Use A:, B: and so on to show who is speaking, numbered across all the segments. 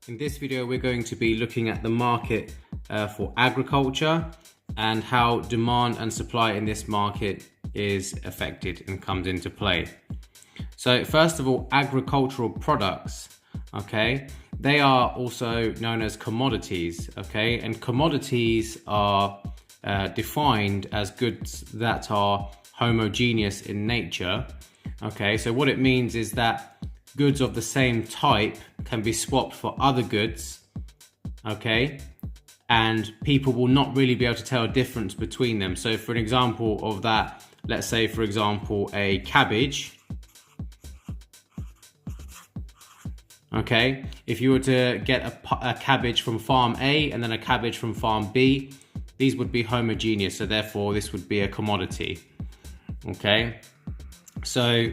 A: In this video, we're going to be looking at the market for agriculture and how demand and supply in this market is affected and comes into play. So first of all, agricultural products, okay, they are also known as commodities, okay, and commodities are defined as goods that are homogeneous in nature, okay. So what it means is that goods of the same type can be swapped for other goods, okay, and people will not really be able to tell a difference between them. So for an example of that, let's say for example a cabbage, okay, if you were to get a cabbage from farm A and then a cabbage from farm B, these would be homogeneous, so therefore this would be a commodity, okay. So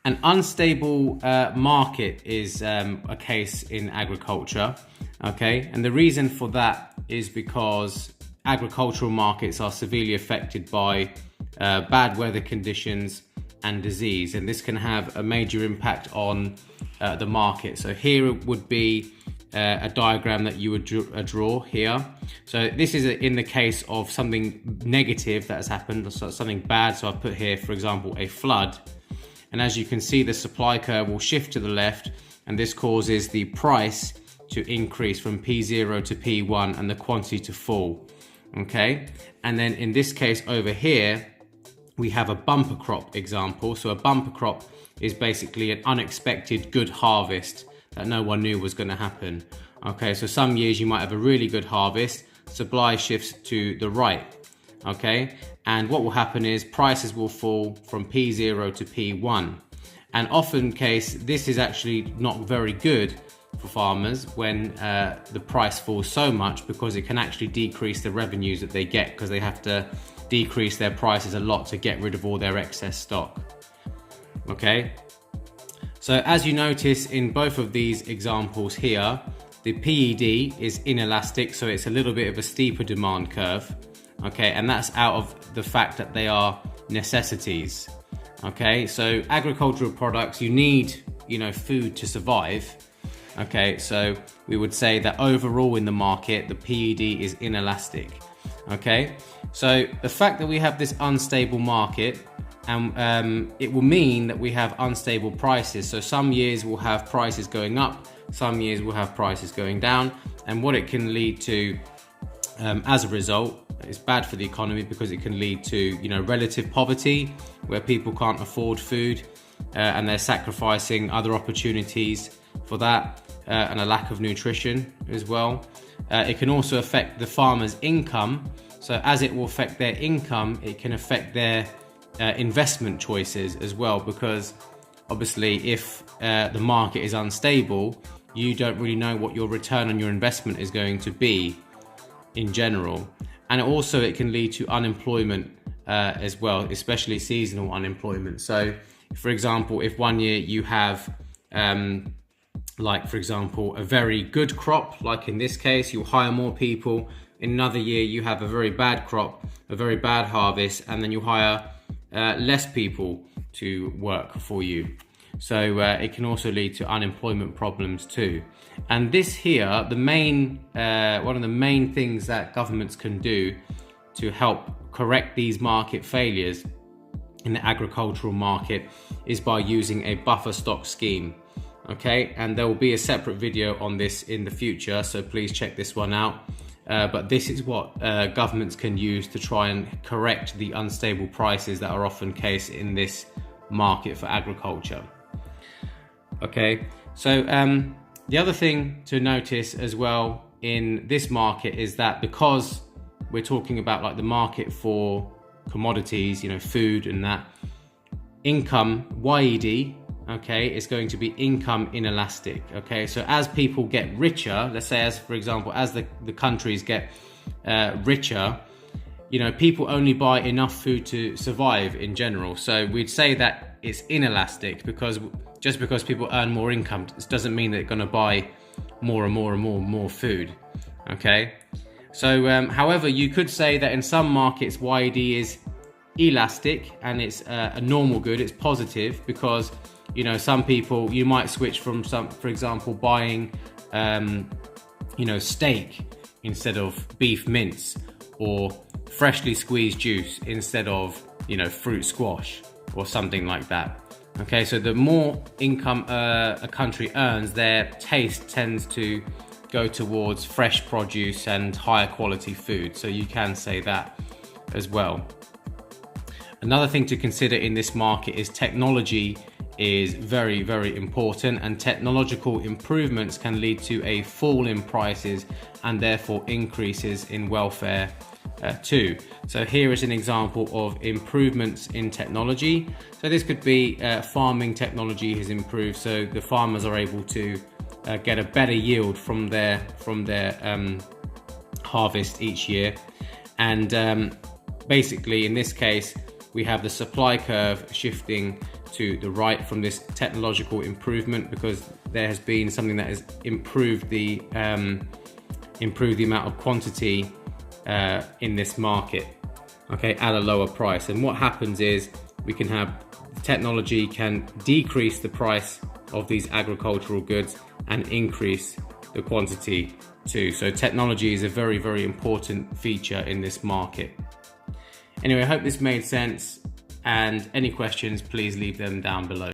A: an unstable market is a case in agriculture, okay? And the reason for that is because agricultural markets are severely affected by bad weather conditions and disease, and this can have a major impact on the market. So here it would be a diagram that you would draw here. So this is in the case of something negative that has happened, so something bad. So I've put here, for example, a flood. And as you can see, the supply curve will shift to the left, and this causes the price to increase from P0 to P1 and the quantity to fall, okay? And then in this case over here, we have a bumper crop example. So a bumper crop is basically an unexpected good harvest that no one knew was going to happen, okay? So some years you might have a really good harvest, supply shifts to the right, okay, and what will happen is prices will fall from P0 to P1, and often case this is actually not very good for farmers when the price falls so much, because it can actually decrease the revenues that they get, because they have to decrease their prices a lot to get rid of all their excess stock, okay. So as you notice in both of these examples here, the PED is inelastic, so it's a little bit of a steeper demand curve, okay, and that's out of the fact that they are necessities, okay. So agricultural products, you need, food to survive, okay. So we would say that overall in the market, the PED is inelastic, okay. So the fact that we have this unstable market, and it will mean that we have unstable prices. So some years we'll have prices going up, some years we'll have prices going down, and what it can lead to as a result, it's bad for the economy, because it can lead to relative poverty, where people can't afford food and they're sacrificing other opportunities for that, and a lack of nutrition as well. It can also affect the farmer's income. So as it will affect their income, it can affect their investment choices as well, because obviously if the market is unstable, you don't really know what your return on your investment is going to be in general. And also it can lead to unemployment as well, especially seasonal unemployment. So for example, if one year you have like for example a very good crop, like in this case, you'll hire more people. In another year you have a very bad crop, a very bad harvest, and then you hire less people to work for you. So it can also lead to unemployment problems too. And this here, one of the main things that governments can do to help correct these market failures in the agricultural market is by using a buffer stock scheme, okay? And there will be a separate video on this in the future, so please check this one out. But this is what governments can use to try and correct the unstable prices that are often case in this market for agriculture. Okay, so the other thing to notice as well in this market is that because we're talking about like the market for commodities, food and that, income, YED, okay, is going to be income inelastic, okay. So as people get richer, let's say as for example, as the countries get richer, people only buy enough food to survive in general. So we'd say that it's inelastic, because just because people earn more income, it doesn't mean they're going to buy more and more and more and more food, okay. So however, you could say that in some markets YED is elastic and it's a normal good, it's positive, because you know, some people, you might switch from for example, buying, you know, steak instead of beef mince, or freshly squeezed juice instead of, you know, fruit squash or something like that. Okay, so the more income a country earns, their taste tends to go towards fresh produce and higher quality food. So you can say that as well. Another thing to consider in this market is technology is very, very important, and technological improvements can lead to a fall in prices and therefore increases in welfare too. So here is an example of improvements in technology. So this could be farming technology has improved, so the farmers are able to get a better yield from their harvest each year. And basically in this case we have the supply curve shifting to the right from this technological improvement, because there has been something that has improved the amount of quantity in this market, okay, at a lower price. And what happens is we can have technology can decrease the price of these agricultural goods and increase the quantity too. So technology is a very, very important feature in this market. Anyway, I hope this made sense, and any questions, please leave them down below.